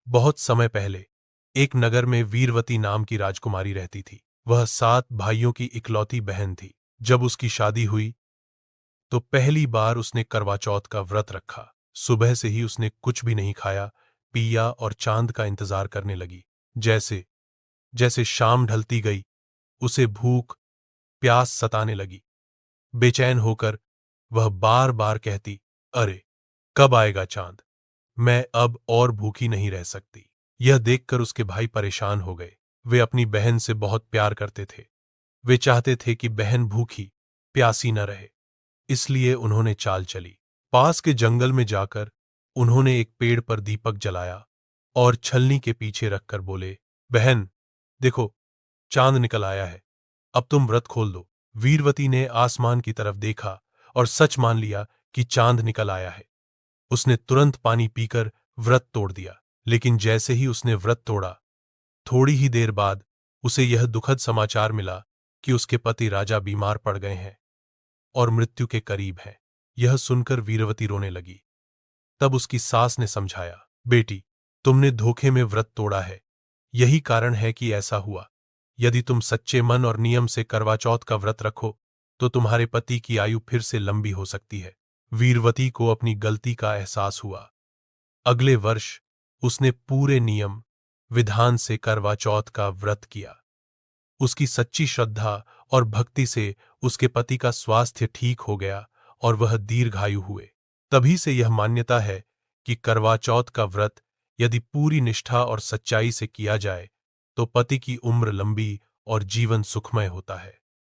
बहुत समय पहले एक नगर में वीरवती नाम की राजकुमारी रहती थी। वह 7 भाइयों की इकलौती बहन थी। जब उसकी शादी हुई तो पहली बार उसने करवा चौथ का व्रत रखा। सुबह से ही उसने कुछ भी नहीं खाया पिया और चांद का इंतजार करने लगी। जैसे जैसे शाम ढलती गई उसे भूख प्यास सताने लगी। बेचैन होकर वह बार बार कहती, अरे कब आएगा चांद, मैं अब और भूखी नहीं रह सकती। यह देखकर उसके भाई परेशान हो गए। वे अपनी बहन से बहुत प्यार करते थे। वे चाहते थे कि बहन भूखी प्यासी न रहे। इसलिए उन्होंने चाल चली। पास के जंगल में जाकर उन्होंने एक पेड़ पर दीपक जलाया और छलनी के पीछे रखकर बोले, बहन देखो, चांद निकल आया है, अब तुम व्रत खोल दो। वीरवती ने आसमान की तरफ देखा और सच मान लिया कि चांद निकल आया है। उसने तुरंत पानी पीकर व्रत तोड़ दिया। लेकिन जैसे ही उसने व्रत तोड़ा, थोड़ी ही देर बाद उसे यह दुखद समाचार मिला कि उसके पति राजा बीमार पड़ गए हैं और मृत्यु के करीब हैं। यह सुनकर वीरवती रोने लगी। तब उसकी सास ने समझाया, बेटी, तुमने धोखे में व्रत तोड़ा है, यही कारण है कि ऐसा हुआ। यदि तुम सच्चे मन और नियम से करवा चौथ का व्रत रखो तो तुम्हारे पति की आयु फिर से लंबी हो सकती है। वीरवती को अपनी गलती का एहसास हुआ। अगले वर्ष उसने पूरे नियम विधान से करवा चौथ का व्रत किया। उसकी सच्ची श्रद्धा और भक्ति से उसके पति का स्वास्थ्य ठीक हो गया और वह दीर्घायु हुए। तभी से यह मान्यता है कि करवा चौथ का व्रत यदि पूरी निष्ठा और सच्चाई से किया जाए तो पति की उम्र लंबी और जीवन सुखमय होता है।